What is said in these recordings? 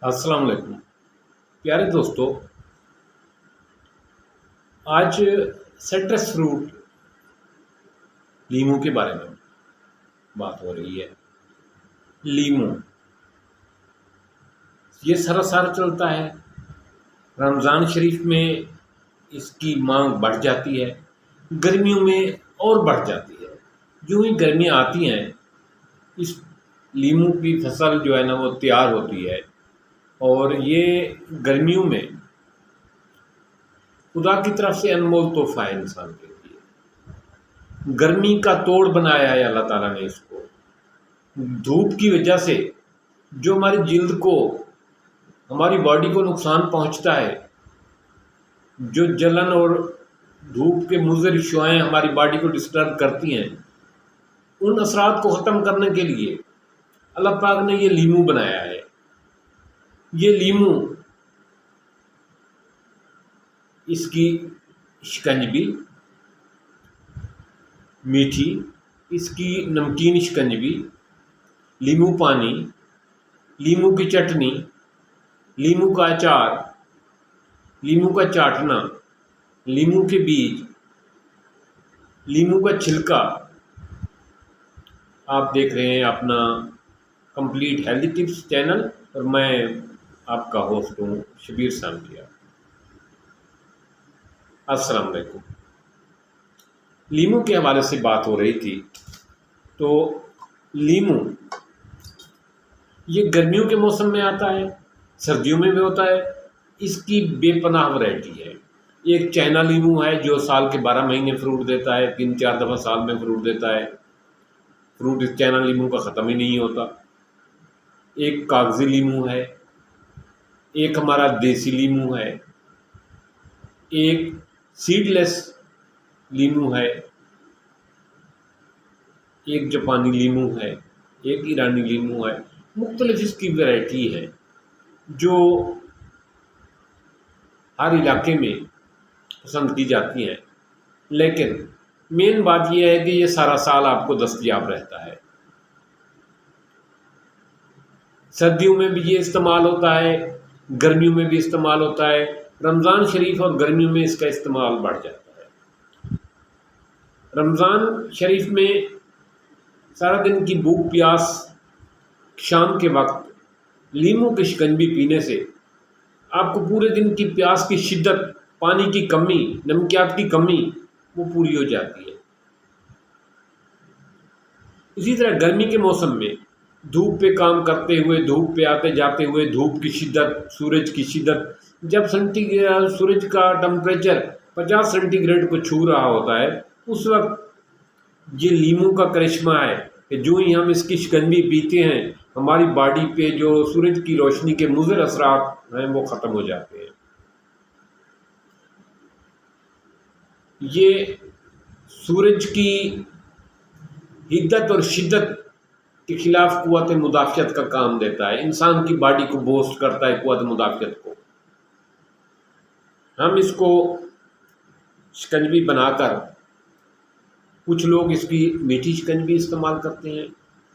السلام علیکم پیارے دوستو، آج سٹرس فروٹ لیمو کے بارے میں بات ہو رہی ہے۔ لیمو یہ سراسر چلتا ہے۔ رمضان شریف میں اس کی مانگ بڑھ جاتی ہے، گرمیوں میں اور بڑھ جاتی ہے۔ جو ہی گرمیاں آتی ہیں اس لیمو کی فصل جو ہے نا وہ تیار ہوتی ہے، اور یہ گرمیوں میں خدا کی طرف سے انمول تحفہ ہے انسان کے لیے۔ گرمی کا توڑ بنایا ہے اللہ تعالیٰ نے اس کو۔ دھوپ کی وجہ سے جو ہماری جلد کو، ہماری باڈی کو نقصان پہنچتا ہے، جو جلن اور دھوپ کے مضر شعاعیں ہماری باڈی کو ڈسٹرب کرتی ہیں، ان اثرات کو ختم کرنے کے لیے اللہ پاک نے یہ لیمو بنایا ہے۔ یہ لیمو، اس کی شکنجبی میٹھی، اس کی نمکین شکنجبی، لیمو پانی، لیمو کی چٹنی، لیمو کا اچار، لیمو کا چاٹنا، لیمو کے بیج، لیمو کا چھلکا۔ آپ دیکھ رہے ہیں اپنا کمپلیٹ ہیلتھی ٹپس چینل، اور میں آپ کا ہوسٹ ہوں شبیر سانکیا۔ السلام علیکم۔ لیمو کے حوالے سے بات ہو رہی تھی، تو لیمو یہ گرمیوں کے موسم میں آتا ہے، سردیوں میں بھی ہوتا ہے۔ اس کی بے پناہ ورائٹی ہے۔ ایک چائنا لیمو ہے جو سال کے 12 مہینے فروٹ دیتا ہے، 3-4 دفعہ سال میں فروٹ دیتا ہے۔ فروٹ اس چائنا لیمو کا ختم ہی نہیں ہوتا۔ ایک کاغذی لیمو ہے، ایک ہمارا دیسی لیمو ہے، ایک سیڈ لیس لیمو ہے، ایک جاپانی لیمو ہے، ایک ایرانی لیمو ہے۔ مختلف اس کی ورائٹی ہے جو ہر علاقے میں پسند کی جاتی ہیں، لیکن مین بات یہ ہے کہ یہ سارا سال آپ کو دستیاب رہتا ہے۔ سردیوں میں بھی یہ استعمال ہوتا ہے، گرمیوں میں بھی استعمال ہوتا ہے۔ رمضان شریف اور گرمیوں میں اس کا استعمال بڑھ جاتا ہے۔ رمضان شریف میں سارا دن کی بھوک پیاس شام کے وقت لیمو کی شکنجی پینے سے آپ کو پورے دن کی پیاس کی شدت، پانی کی کمی، نمکیات کی کمی وہ پوری ہو جاتی ہے۔ اسی طرح گرمی کے موسم میں دھوپ پہ کام کرتے ہوئے، دھوپ پہ آتے جاتے ہوئے، دھوپ کی شدت، سورج کی شدت، جب سورج کا ٹمپریچر 50 سینٹی گریڈ کو چھو رہا ہوتا ہے، اس وقت یہ لیمو کا کرشمہ ہے کہ جو ہی ہم اس کی شکنجی پیتے ہیں، ہماری باڈی پہ جو سورج کی روشنی کے مضر اثرات ہیں وہ ختم ہو جاتے ہیں۔ یہ سورج کی حدت اور شدت کے خلاف قوت مدافعت کا کام دیتا ہے، انسان کی باڈی کو بوسٹ کرتا ہے قوت مدافعت کو۔ ہم اس کو شکنجی بنا کر، کچھ لوگ اس کی میٹھی شکنجی استعمال کرتے ہیں،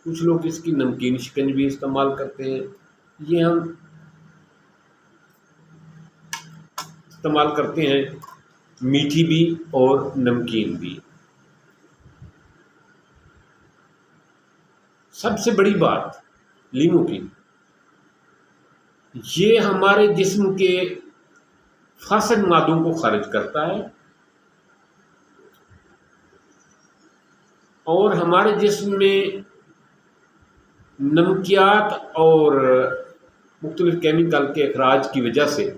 کچھ لوگ اس کی نمکین شکنجی استعمال کرتے ہیں۔ یہ ہم استعمال کرتے ہیں میٹھی بھی اور نمکین بھی۔ سب سے بڑی بات لیمو کی، یہ ہمارے جسم کے فاسد مادوں کو خارج کرتا ہے، اور ہمارے جسم میں نمکیات اور مختلف کیمیکل کے اخراج کی وجہ سے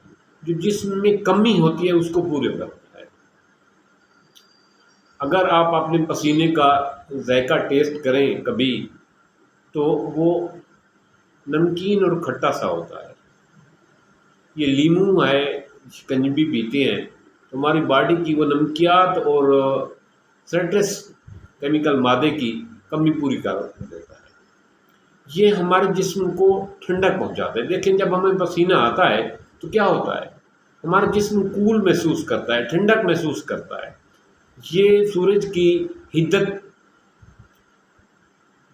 جو جسم میں کمی ہوتی ہے اس کو پورے کرتا ہے۔ اگر آپ اپنے پسینے کا ذائقہ ٹیسٹ کریں کبھی، تو وہ نمکین اور کھٹا سا ہوتا ہے۔ یہ لیمو ہے، شکنجی پیتے ہیں تو ہماری باڈی کی وہ نمکیات اور سٹرس کیمیکل مادے کی کمی پوری کر دیتا ہے۔ یہ ہمارے جسم کو ٹھنڈک پہنچاتا ہے۔ دیکھیں جب ہمیں پسینہ آتا ہے تو کیا ہوتا ہے، ہمارا جسم کول محسوس کرتا ہے، ٹھنڈک محسوس کرتا ہے۔ یہ سورج کی حدت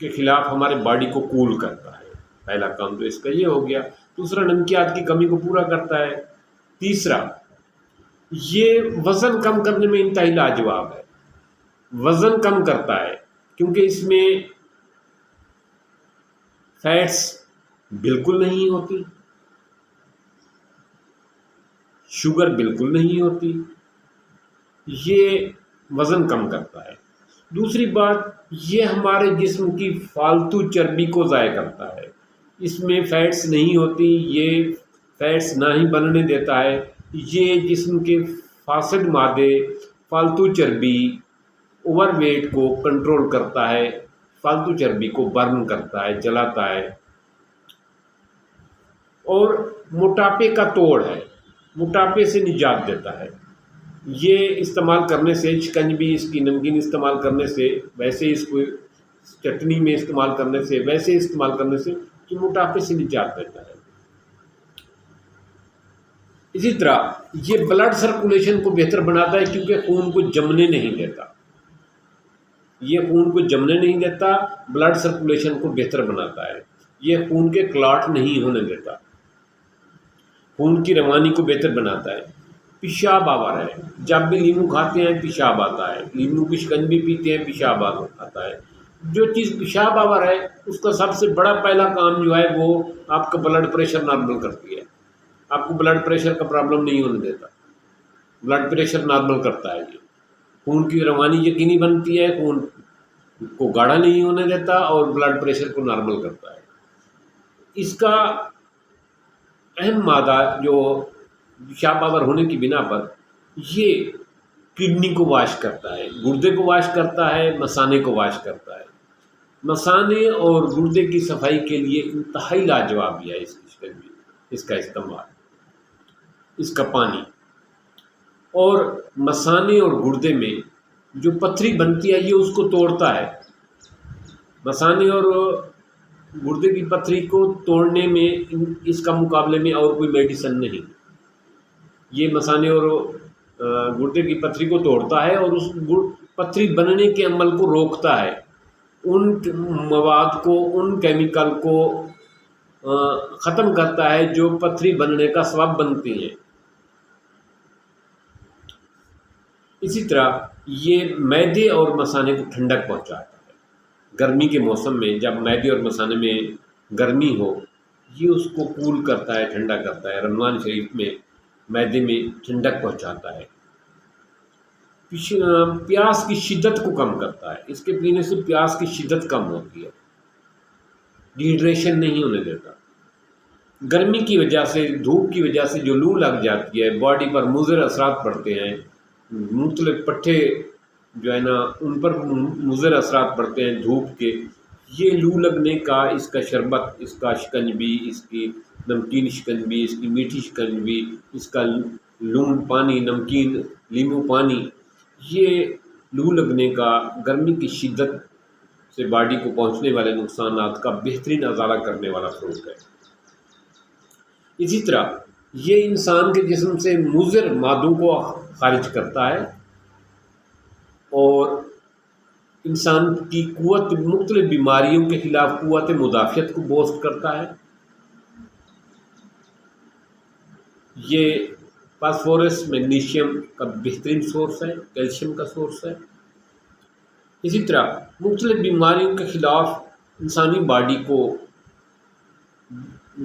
کے خلاف ہمارے باڈی کو کول کرتا ہے۔ پہلا کام تو اس کا یہ ہو گیا. دوسرا نمکیات کی کمی کو پورا کرتا ہے. تیسرا یہ وزن کم کرنے میں انتہائی لاجواب ہے. وزن کم کرتا ہے کیونکہ اس میں فیٹس بالکل نہیں ہوتی، شوگر بالکل نہیں ہوتی، یہ وزن کم کرتا ہے. دوسری بات یہ ہمارے جسم کی فالتو چربی کو ضائع کرتا ہے. اس میں فیٹس نہیں ہوتی، یہ فیٹس نہ ہی بننے دیتا ہے. یہ جسم کے فاسد مادے، فالتو چربی، اوور ویٹ کو کنٹرول کرتا ہے، فالتو چربی کو برن کرتا ہے، جلاتا ہے. اور موٹاپے کا توڑ ہے، موٹاپے سے نجات دیتا ہے. یہ استعمال کرنے سے، شکنجبی اس کی نمکین استعمال کرنے سے، ویسے اس کو چٹنی میں استعمال کرنے سے، ویسے استعمال کرنے سے یہ موٹاپے سے نجات دیتا ہے. اسی طرح یہ بلڈ سرکولیشن کو بہتر بناتا ہے کیونکہ خون کو جمنے نہیں دیتا. یہ خون کو جمنے نہیں دیتا، بلڈ سرکولیشن کو بہتر بناتا ہے. یہ خون کے کلاٹ نہیں ہونے دیتا، خون کی روانی کو بہتر بناتا ہے. پیشاب آور ہے، جب بھی لیمو کھاتے ہیں پیشاب آتا ہے، لیمو کی شکنجی پیتے ہیں پیشاب آتا ہے. جو چیز پیشاب آور ہے اس کا سب سے بڑا پہلا کام جو ہے وہ آپ کا بلڈ پریشر نارمل کرتی ہے. آپ کو بلڈ پریشر کا پرابلم نہیں ہونے دیتا، بلڈ پریشر نارمل کرتا ہے. یہ خون کی روانی یقینی بنتی ہے، خون کو گاڑھا نہیں ہونے دیتا اور بلڈ پریشر کو نارمل کرتا ہے. اس کا اہم مادہ جو پیشاب آور ہونے کی بنا پر یہ کڈنی کو واش کرتا ہے، گردے کو واش کرتا ہے، مثانے کو واش کرتا ہے. مثانے اور گردے کی صفائی کے لیے انتہائی لاجواب ہے اس کا استعمال، اس کا پانی. اور مثانے اور گردے میں جو پتھری بنتی ہے یہ اس کو توڑتا ہے. مثانے اور گردے کی پتھری کو توڑنے میں اس کا مقابلے میں اور کوئی میڈیسن نہیں. یہ مثانے اور گردے کی پتھری کو توڑتا ہے اور اس پتھری بننے کے عمل کو روکتا ہے، ان مواد کو، ان کیمیکل کو ختم کرتا ہے جو پتھری بننے کا سبب بنتی ہیں. اسی طرح یہ معدے اور مثانے کو ٹھنڈک پہنچاتا ہے. گرمی کے موسم میں جب معدے اور مثانے میں گرمی ہو یہ اس کو کول کرتا ہے، ٹھنڈا کرتا ہے. رمضان شریف میں معدے میں ٹھنڈک پہنچاتا ہے. پیاس کی شدت کو کم کرتا ہے، اس کے پینے سے پیاس کی شدت کم ہوتی ہے، ڈیہائیڈریشن نہیں ہونے دیتا. گرمی کی وجہ سے، دھوپ کی وجہ سے جو لو لگ جاتی ہے، باڈی پر مضر اثرات پڑتے ہیں، مختلف پٹھے جو ہے نا ان پر مضر اثرات پڑتے ہیں دھوپ کے. یہ لو لگنے کا اس کا شربت، اس کا شکنجبی، اس کی نمکین شکنجبی، اس کی میٹھی شکنجبی، اس کا لون پانی، نمکین لیمو پانی، یہ لو لگنے کا، گرمی کی شدت سے باڈی کو پہنچنے والے نقصانات کا بہترین ازالہ کرنے والا فروٹ ہے. اسی طرح یہ انسان کے جسم سے مضر مادوں کو خارج کرتا ہے اور انسان کی قوت، مختلف بیماریوں کے خلاف قوت مدافعت کو بوسٹ کرتا ہے. یہ فاسفورس، میگنیشیم کا بہترین سورس ہے، کیلشیم کا سورس ہے. اسی طرح مختلف بیماریوں کے خلاف انسانی باڈی کو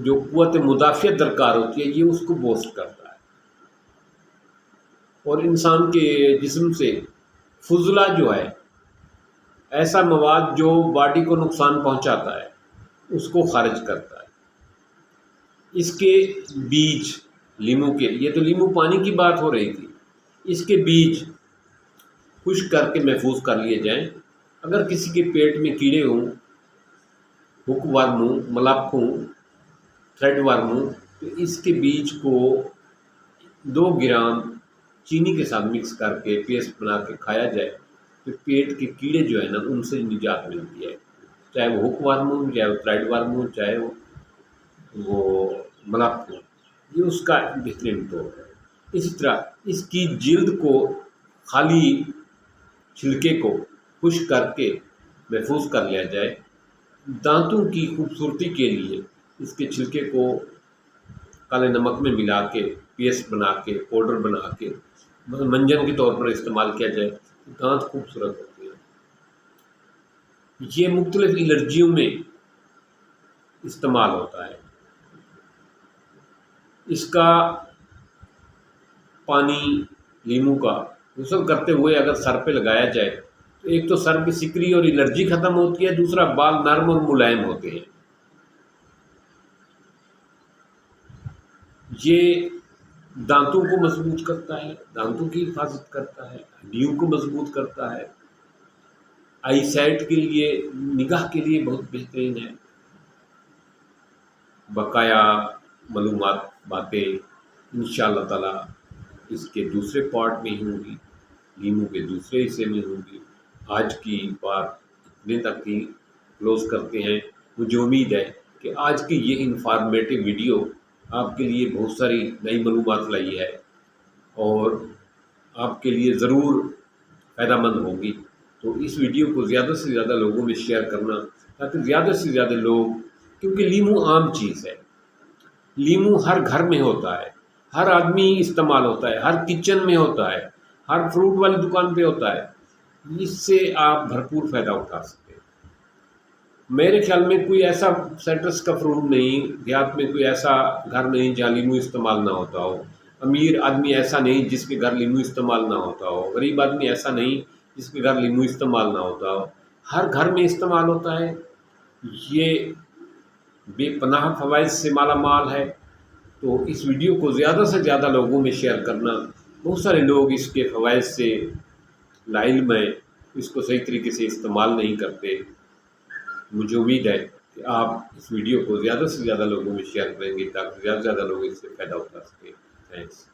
جو قوت مدافعت درکار ہوتی ہے یہ اس کو بوسٹ کرتا ہے. اور انسان کے جسم سے فضلہ جو ہے، ایسا مواد جو باڈی کو نقصان پہنچاتا ہے، اس کو خارج کرتا ہے. اس کے بیج، لیمو کے، یہ تو لیمو پانی کی بات ہو رہی تھی، اس کے بیج خشک کر کے محفوظ کر لیے جائیں. اگر کسی کے پیٹ میں کیڑے ہوں، ہک ورم ہوں، ملپ ہوں، تھریڈ ورم ہوں، تو اس کے بیج کو 2 گرام چینی کے ساتھ مکس کر کے پیسٹ بنا کے کھایا جائے تو پیٹ کے کیڑے جو ہے نا ان سے نجات ملتی ہے. چاہے وہ ہک ورم ہو، چاہے وہ تھریڈ ورم ہو، چاہے وہ ملپ ہو، یہ اس کا بہترین طور ہے. اسی طرح اس کی جلد کو، خالی چھلکے کو خشک کر کے محفوظ کر لیا جائے. دانتوں کی خوبصورتی کے لیے اس کے چھلکے کو کالے نمک میں ملا کے پیسٹ بنا کے پاؤڈر بنا کے منجن کے طور پر استعمال کیا جائے، دانت خوبصورت ہوتے ہیں۔ یہ مختلف الرجیوں میں استعمال ہوتا ہے۔ اس کا پانی لیموں کا غسل کرتے ہوئے اگر سر پہ لگایا جائے تو ایک تو سر کی سکری اور الرجی ختم ہوتی ہے، دوسرا بال نرم اور ملائم ہوتے ہیں۔ یہ دانتوں کو مضبوط کرتا ہے، دانتوں کی حفاظت کرتا ہے، ہڈیوں کو مضبوط کرتا ہے، آئی سائٹ کے لیے، نگاہ کے لیے بہت بہترین ہے۔ بقایا معلومات باتیں انشاءاللہ تعالی اس کے دوسرے پارٹ میں ہوں گی، لیموں کے دوسرے حصے میں ہوں گی۔ آج کی بات اتنے تک ہی کلوز کرتے ہیں۔ مجھے امید ہے کہ آج کی یہ انفارمیٹیو ویڈیو آپ کے لیے بہت ساری نئی معلومات لائی ہے اور آپ کے لیے ضرور فائدہ مند ہوگی۔ تو اس ویڈیو کو زیادہ سے زیادہ لوگوں میں شیئر کرنا تاکہ زیادہ سے زیادہ لوگ، کیونکہ لیموں عام چیز ہے، لیموں ہر گھر میں ہوتا ہے، ہر آدمی استعمال ہوتا ہے، ہر کچن میں ہوتا ہے، ہر فروٹ والی دکان پہ ہوتا ہے۔ اس سے آپ بھرپور فائدہ اٹھا سکتے ہیں۔ میرے خیال میں کوئی ایسا سائٹرس کا فروٹ نہیں، دیہات میں کوئی ایسا گھر نہیں جہاں لیموں استعمال نہ ہوتا ہو، امیر آدمی ایسا نہیں جس کے گھر لیموں استعمال نہ ہوتا ہو، غریب آدمی ایسا نہیں جس کے گھر لیموں استعمال نہ ہوتا ہو، ہر گھر میں استعمال ہوتا ہے۔ یہ بے پناہ فوائد سے مالا مال ہے۔ تو اس ویڈیو کو زیادہ سے زیادہ لوگوں میں شیئر کرنا، بہت سارے لوگ اس کے فوائد سے لاعلم ہیں، اس کو صحیح طریقے سے استعمال نہیں کرتے۔ مجھے امید ہے کہ آپ اس ویڈیو کو زیادہ سے زیادہ لوگوں میں شیئر کریں گے تاکہ زیادہ سے زیادہ لوگ اس سے فائدہ اٹھا سکیں۔ تھینکس۔